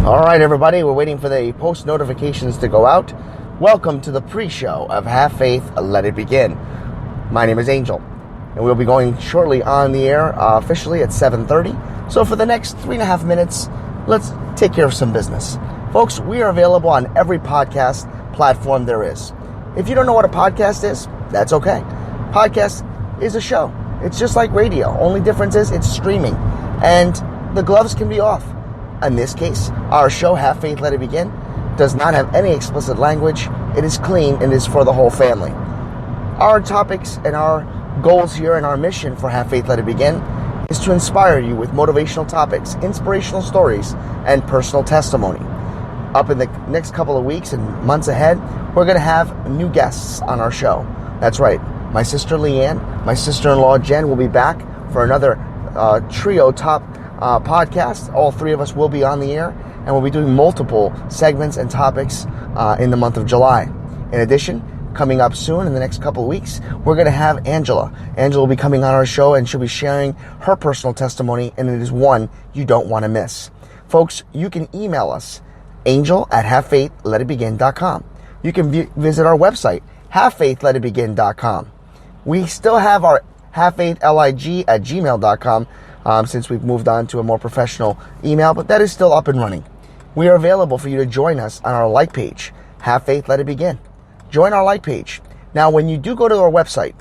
All right, everybody, we're waiting for the post notifications to go out. Welcome to the pre-show of Have Faith, Let It Begin. My name is Angel, and we'll be going shortly on the air officially at 7:30. So for the next 3.5 minutes, let's take care of some business. Folks, we are available on every podcast platform there is. If you don't know what a podcast is, that's okay. Podcast is a show. It's just like radio. Only difference is it's streaming, and the gloves can be off. In this case, our show, Have Faith, Let It Begin, does not have any explicit language. It is clean and is for the whole family. Our topics and our goals here and our mission for Have Faith, Let It Begin is to inspire you with motivational topics, inspirational stories, and personal testimony. Up in the next couple of weeks and months ahead, we're going to have new guests on our show. That's right. My sister Leanne, my sister-in-law Jen will be back for another trio top podcast. All three of us will be on the air, and we'll be doing multiple segments and topics in the month of July. In addition, coming up soon in the next couple of weeks, we're going to have Angela. Angela will be coming on our show, and she'll be sharing her personal testimony, and it is one you don't want to miss. Folks, you can email us, angel@havefaithletitbegin.com. You can visit our website, havefaithletitbegin.com. We still have our havefaithlig@gmail.com since we've moved on to a more professional email, but that is still up and running. We are available for you to join us on our like page, Have Faith, Let It Begin. Join our like page. Now, when you do go to our website,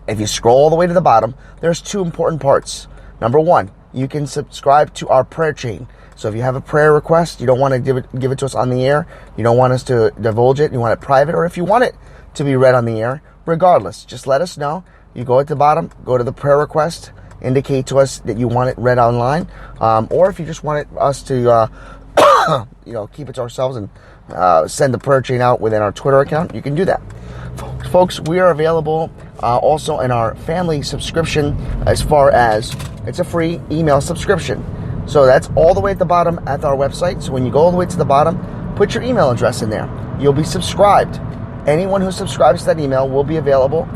if you scroll all the way to the bottom, there's two important parts. Number one, you can subscribe to our prayer chain. So if you have a prayer request, you don't want to give it to us on the air, you don't want us to divulge it, you want it private, or if you want it to be read on the air, regardless, just let us know. You go at the bottom, go to the prayer request, indicate to us that you want it read online, or if you just want us to keep it to ourselves and send the prayer chain out within our Twitter account, you can do that. Folks, we are available also in our family subscription, as far as it's a free email subscription. So that's all the way at the bottom at our website. So when you go all the way to the bottom, put your email address in there. You'll be subscribed. Anyone who subscribes to that email will be available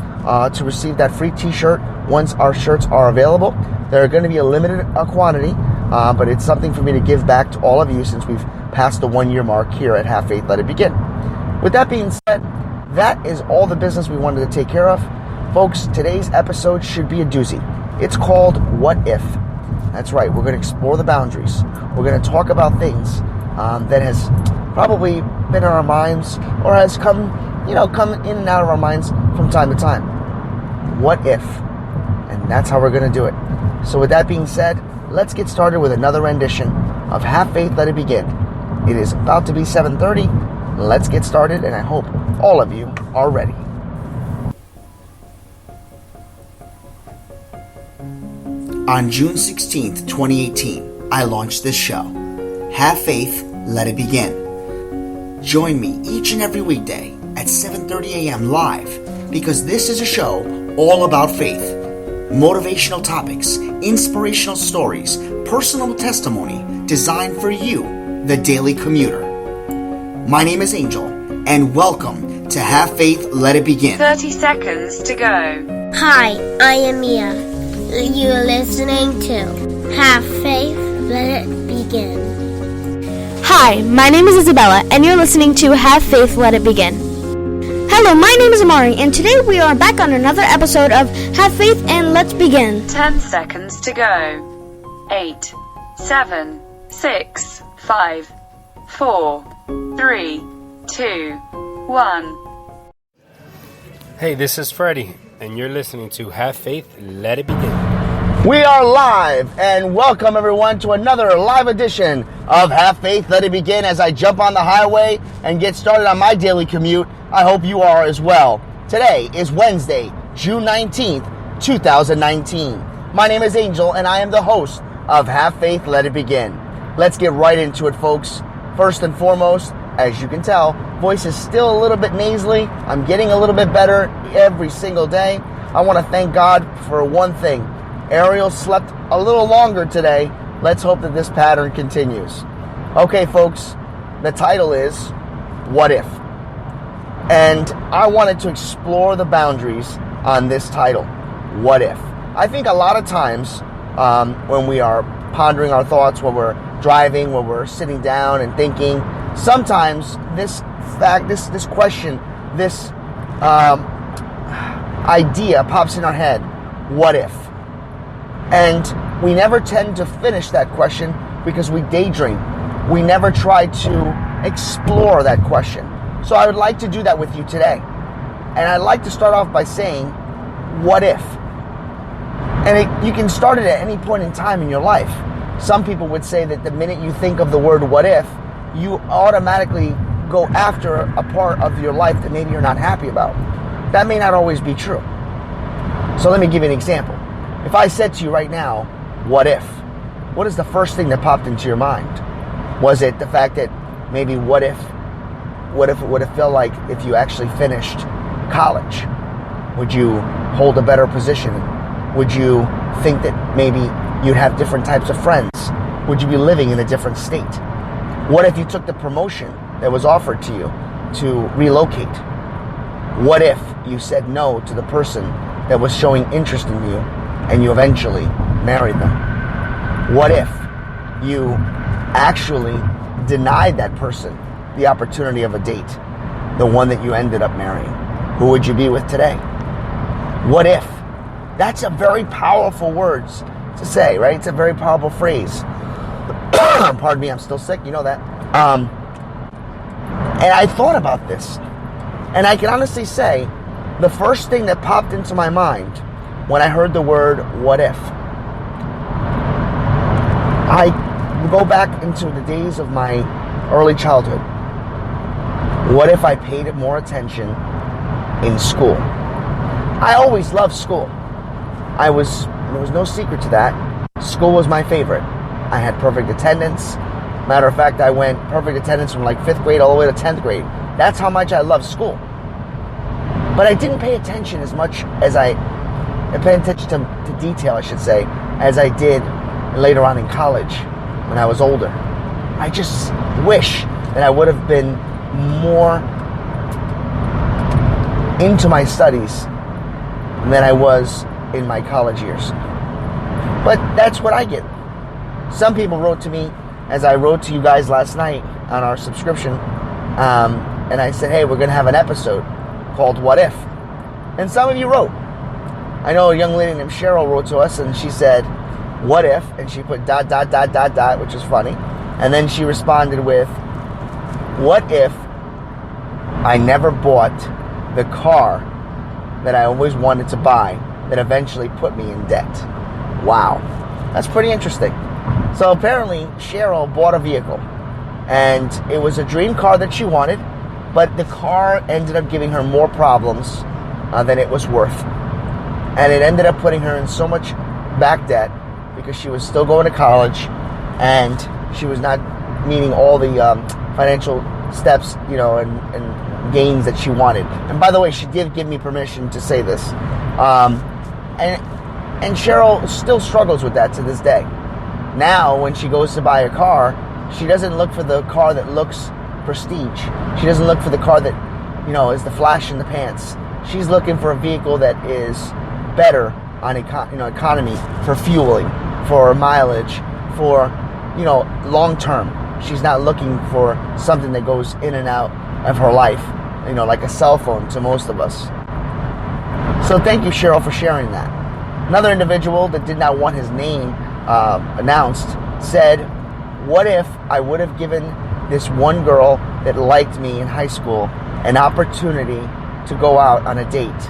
to receive that free t-shirt once our shirts are available. They're going to be a limited quantity, but it's something for me to give back to all of you since we've passed the 1-year mark here at Have Faith, Let It Begin. With that being said, that is all the business we wanted to take care of. Folks, today's episode should be a doozy. It's called What If? That's right, we're going to explore the boundaries. We're going to talk about things that has probably been in our minds or has come in and out of our minds from time to time. What if? And that's how we're going to do it. So with that being said, let's get started with another rendition of Have Faith, Let It Begin. It is about to be 7:30. Let's get started, and I hope all of you are ready. On June 16th, 2018, I launched this show, Have Faith, Let It Begin. Join me each and every weekday at 7:30 a.m. live, because this is a show all about faith, motivational topics, inspirational stories, personal testimony designed for you, the daily commuter. My name is Angel, and welcome to Have Faith, Let It Begin. 30 seconds to go. Hi, I am Mia. You're listening to Have Faith, Let It Begin. Hi, my name is Isabella, and you're listening to Have Faith, Let It Begin. Hello, my name is Amari, and today we are back on another episode of Have Faith and Let's Begin. 10 seconds to go. 8, 7, 6, 5, 4, 3, 2, 1. Hey, this is Freddie, and you're listening to Have Faith, Let It Begin. We are live, and welcome everyone to another live edition of Have Faith, Let It Begin. As I jump on the highway and get started on my daily commute, I hope you are as well. Today is Wednesday, June 19th, 2019. My name is Angel, and I am the host of Have Faith, Let It Begin. Let's get right into it, folks. First and foremost, as you can tell, voice is still a little bit nasally. I'm getting a little bit better every single day. I want to thank God for one thing. Ariel slept a little longer today. Let's hope that this pattern continues. Okay, folks, the title is What If? And I wanted to explore the boundaries on this title, What If? I think a lot of times when we are pondering our thoughts when we're driving, when we're sitting down and thinking. Sometimes this question, this idea pops in our head. What if? And we never tend to finish that question because we daydream. We never try to explore that question. So I would like to do that with you today. And I'd like to start off by saying, what if? And you can start it at any point in time in your life. Some people would say that the minute you think of the word what if, you automatically go after a part of your life that maybe you're not happy about. That may not always be true. So let me give you an example. If I said to you right now, what if? What is the first thing that popped into your mind? Was it the fact that maybe what if it would have felt like if you actually finished college? Would you hold a better position? Would you think that maybe you'd have different types of friends? Would you be living in a different state? What if you took the promotion that was offered to you to relocate? What if you said no to the person that was showing interest in you and you eventually married them? What if you actually denied that person the opportunity of a date, the one that you ended up marrying? Who would you be with today? What if? That's a very powerful words to say, right? It's a very powerful phrase. Pardon me, I'm still sick, you know that. And I thought about this, and I can honestly say the first thing that popped into my mind when I heard the word what if, I go back into the days of my early childhood. What if I paid more attention in school? I always loved school. There was no secret to that. School was my favorite. I had perfect attendance. Matter of fact, I went perfect attendance from like 5th grade all the way to 10th grade. That's how much I loved school. But I didn't pay attention as much as I paid attention to detail, I should say, as I did later on in college when I was older. I just wish that I would have been more into my studies than I was in my college years. But that's what I get. Some people wrote to me, as I wrote to you guys last night on our subscription, and I said, hey, we're going to have an episode called What If? And some of you wrote. I know a young lady named Cheryl wrote to us, and she said, what if? And she put ... which is funny. And then she responded with, what if I never bought the car that I always wanted to buy that eventually put me in debt? Wow. That's pretty interesting. So apparently Cheryl bought a vehicle, and it was a dream car that she wanted, but the car ended up giving her more problems than it was worth. And it ended up putting her in so much back debt because she was still going to college and she was not meeting all the financial steps, and gains that she wanted. And by the way, she did give me permission to say this. And Cheryl still struggles with that to this day. Now, when she goes to buy a car, she doesn't look for the car that looks prestige. She doesn't look for the car that, is the flash in the pants. She's looking for a vehicle that is better on economy, for fueling, for mileage, for, long term. She's not looking for something that goes in and out of her life, like a cell phone to most of us. So thank you, Cheryl, for sharing that. Another individual that did not want his name announced said, what if I would have given this one girl that liked me in high school an opportunity to go out on a date?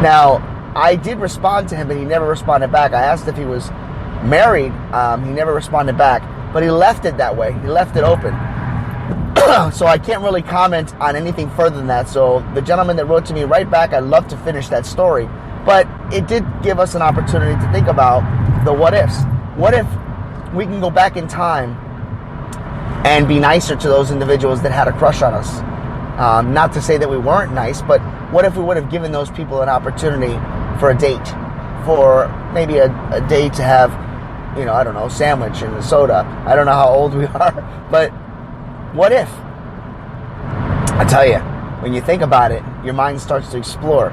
Now, I did respond to him, but he never responded back. I asked if he was married. He never responded back, but he left it that way. He left it open. So I can't really comment on anything further than that. So the gentleman that wrote to me right back, I'd love to finish that story. But it did give us an opportunity to think about the what ifs. What if we can go back in time and be nicer to those individuals that had a crush on us? Not to say that we weren't nice, but what if we would have given those people an opportunity for a date? For maybe a day to have, sandwich and a soda. I don't know how old we are, but what if? I tell you, when you think about it, your mind starts to explore.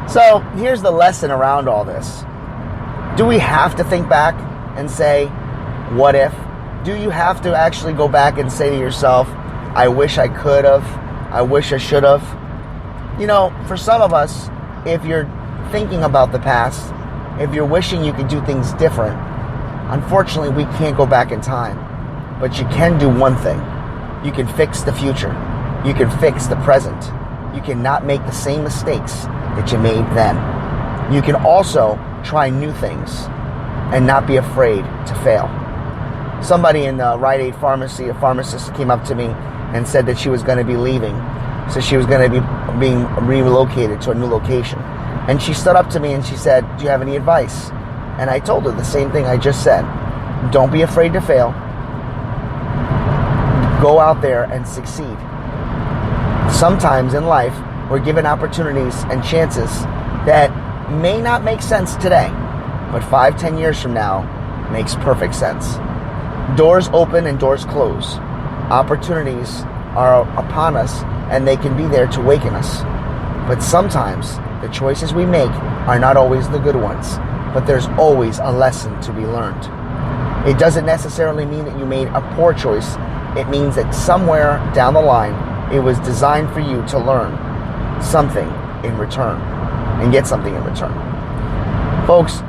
So here's the lesson around all this. Do we have to think back and say, what if? Do you have to actually go back and say to yourself, I wish I could have, I wish I should have? You know, for some of us, if you're thinking about the past, if you're wishing you could do things different, unfortunately, we can't go back in time. But you can do one thing. You can fix the future. You can fix the present. You cannot make the same mistakes that you made then. You can also try new things and not be afraid to fail. Somebody in the Rite Aid pharmacy, a pharmacist, came up to me and said that she was going to be leaving. So she was going to be being relocated to a new location. And she stood up to me and she said, do you have any advice? And I told her the same thing I just said. Don't be afraid to fail. Go out there and succeed. Sometimes in life, we're given opportunities and chances that may not make sense today, but 5-10 years from now makes perfect sense. Doors open and doors close. Opportunities are upon us and they can be there to awaken us. But sometimes the choices we make are not always the good ones, but there's always a lesson to be learned. It doesn't necessarily mean that you made a poor choice. It means that somewhere down the line, it was designed for you to learn something in return and get something in return. Folks,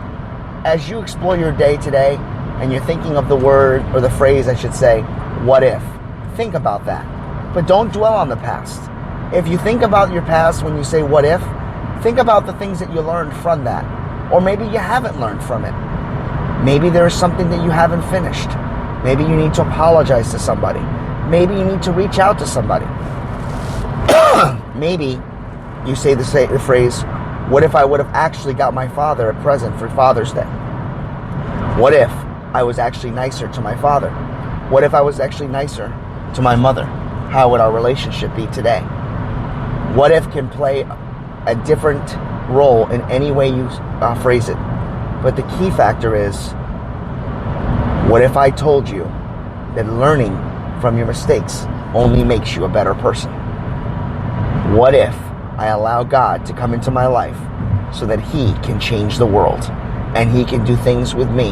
as you explore your day today and you're thinking of the word or the phrase, I should say, what if? Think about that. But don't dwell on the past. If you think about your past when you say what if, think about the things that you learned from that. Or maybe you haven't learned from it. Maybe there is something that you haven't finished. Maybe you need to apologize to somebody. Maybe you need to reach out to somebody. Maybe you say the phrase, what if I would have actually got my father a present for Father's Day? What if I was actually nicer to my father? What if I was actually nicer to my mother? How would our relationship be today? What if can play a different role in any way you phrase it. But the key factor is, what if I told you that learning from your mistakes only makes you a better person? What if I allow God to come into my life so that He can change the world and He can do things with me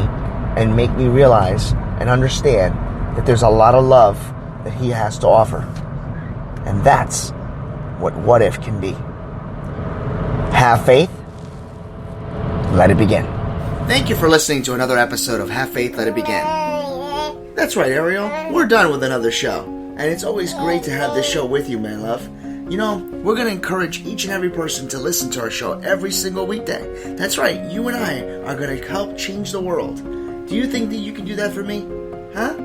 and make me realize and understand that there's a lot of love that He has to offer? And that's what if can be. Have faith. Let it begin. Thank you for listening to another episode of Have Faith, Let It Begin. That's right, Ariel. We're done with another show. And it's always great to have this show with you, my love. You know, we're going to encourage each and every person to listen to our show every single weekday. That's right, you and I are going to help change the world. Do you think that you can do that for me? Huh?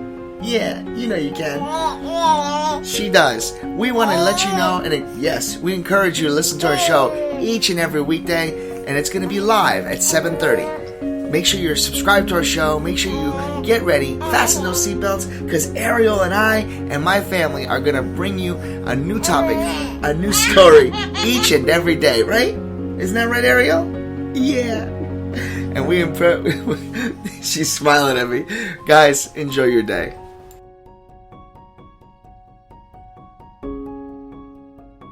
Yeah, you know you can. She does. We want to let you know, and yes, we encourage you to listen to our show each and every weekday, and it's going to be live at 7:30. Make sure you're subscribed to our show. Make sure you get ready, fasten those seatbelts, because Ariel and I and my family are going to bring you a new topic, a new story each and every day, right? Isn't that right, Ariel? Yeah. And she's smiling at me. Guys, enjoy your day.